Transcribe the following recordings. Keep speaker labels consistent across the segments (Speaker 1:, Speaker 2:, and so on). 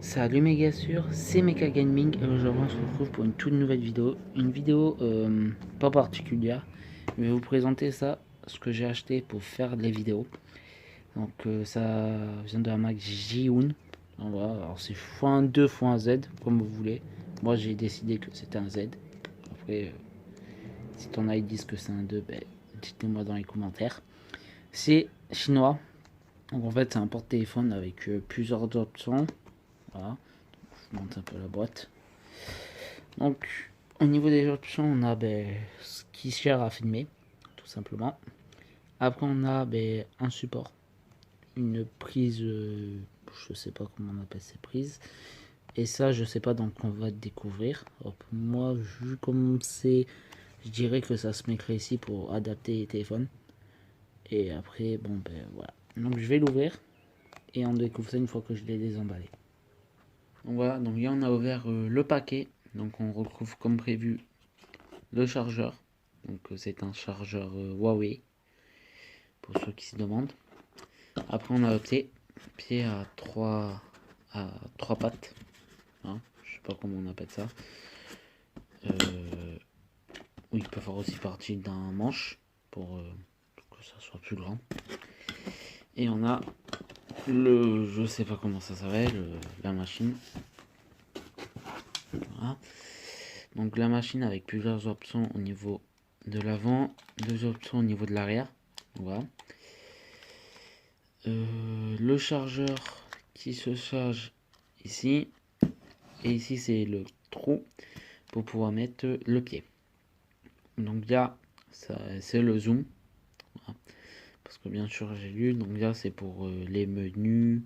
Speaker 1: Salut méga sûr, c'est Mecha Gaming et aujourd'hui on se retrouve pour une toute nouvelle vidéo. Une vidéo pas particulière. Je vais vous présenter ça, ce que j'ai acheté pour faire les vidéos. Donc ça vient de la marque Jiun. Voilà, alors c'est x1, 2, x1 Z, comme vous voulez. Moi j'ai décidé que c'était un Z. Après, si t'en as ils disent que c'est un 2, ben, dites-moi dans les commentaires. C'est chinois. Donc en fait c'est un porte-téléphone avec plusieurs options. Voilà. Je monte un peu la boîte. Donc, au niveau des options, on a ce qui sert à filmer, tout simplement. Après, on a un support, une prise, je sais pas comment on appelle ces prises. Et ça, je sais pas, donc on va découvrir. Hop, moi, vu comme c'est, je dirais que ça se mettrait ici pour adapter les téléphones. Et après, bon, voilà. Donc, je vais l'ouvrir et on découvre ça une fois que je l'ai désemballé. Donc voilà, donc là, on a ouvert le paquet. Donc, on retrouve comme prévu le chargeur. Donc c'est un chargeur Huawei pour ceux qui se demandent. Après on a le pied à trois pattes. Hein, je sais pas comment on appelle ça. Oui, il peut faire aussi partie d'un manche pour que ça soit plus grand. Et on a je sais pas comment ça s'appelle, la machine. Voilà. Donc la machine avec plusieurs options au niveau de l'avant, deux options au niveau de l'arrière. Voilà. Le chargeur qui se charge ici. Et ici, c'est le trou pour pouvoir mettre le pied. Donc là, c'est le zoom. Voilà. Parce que bien sûr, j'ai lu. Donc là, c'est pour les menus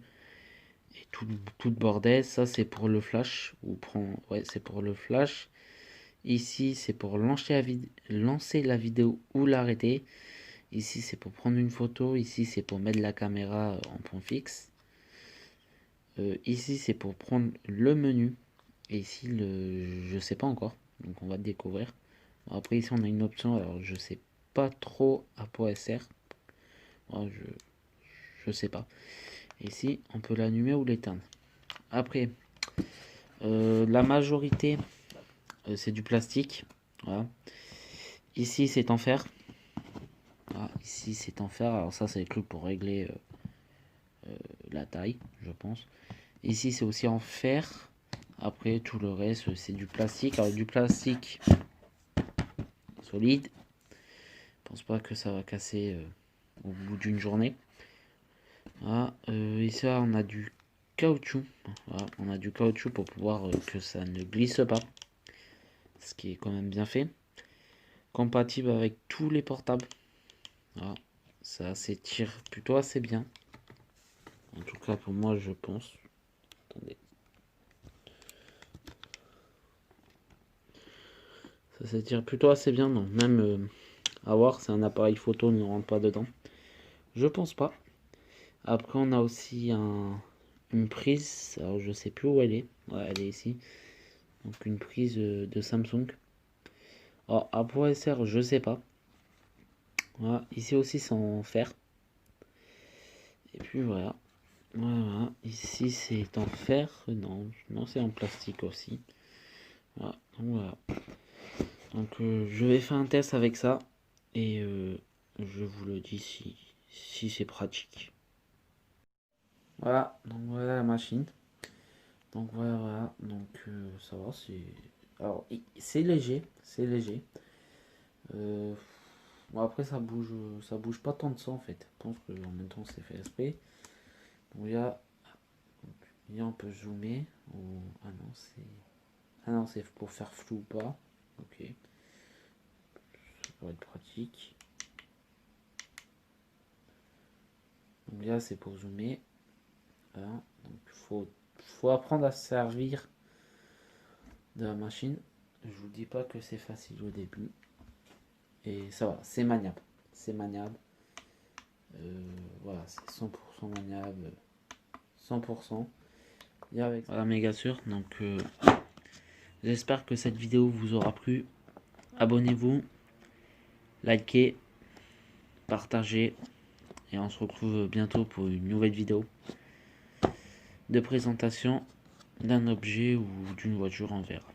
Speaker 1: et tout le bordel. Ça, c'est pour le flash. Ouais, c'est pour le flash. Ici, c'est pour lancer la vidéo ou l'arrêter. Ici, c'est pour prendre une photo. Ici, c'est pour mettre la caméra en point fixe. Ici, c'est pour prendre le menu. Et ici, je sais pas encore. Donc, on va découvrir. Bon, après, ici, on a une option. Alors, je sais pas trop à quoi elle sert. Bon, je sais pas. Ici, on peut l'allumer ou l'éteindre. Après, la majorité, c'est du plastique. Voilà. Ici, c'est en fer. Voilà. Ici, c'est en fer. Alors, ça, c'est le truc pour régler la taille, je pense. Ici, c'est aussi en fer. Après, tout le reste, c'est du plastique. Alors, du plastique solide. Je pense pas que ça va casser au bout d'une journée. Voilà. Et ça, on a du caoutchouc. Voilà. On a du caoutchouc pour pouvoir que ça ne glisse pas. Ce qui est quand même bien fait. Compatible avec tous les portables. Voilà. Ça s'étire plutôt assez bien. En tout cas, pour moi, je pense. Attendez. Ça s'étire plutôt assez bien. Donc, même à voir, c'est un appareil photo, ne rentre pas dedans. Je pense pas. Après, on a aussi une prise. Alors, je sais plus où elle est. Ouais, elle est ici. Donc, une prise de Samsung. Alors, à quoi elle sert, je sais pas. Voilà. Ici aussi, c'est en fer. Et puis voilà. Voilà. Ici, c'est en fer. Non, non, c'est en plastique aussi. Voilà. Donc, voilà. Donc, je vais faire un test avec ça. Et je vous le dis si c'est pratique. Voilà. Donc, voilà la machine. Donc voilà, voilà. Donc ça va, c'est. Alors c'est léger, c'est léger. Bon, après ça bouge pas tant de ça en fait. Je pense que en même temps c'est fait exprès. Bon il y a on peut zoomer. Ah non c'est pour faire flou ou pas. Ok, ça pourrait être pratique. Donc là c'est pour zoomer. Voilà. Donc faut apprendre à se servir de la machine. Je vous dis pas que c'est facile au début. Et ça va, c'est maniable. C'est maniable. Voilà, c'est 100% maniable. 100%. Et avec voilà, méga sûr. Donc, j'espère que cette vidéo vous aura plu. Abonnez-vous, likez, partagez. Et on se retrouve bientôt pour une nouvelle vidéo de présentation d'un objet ou d'une voiture en verre.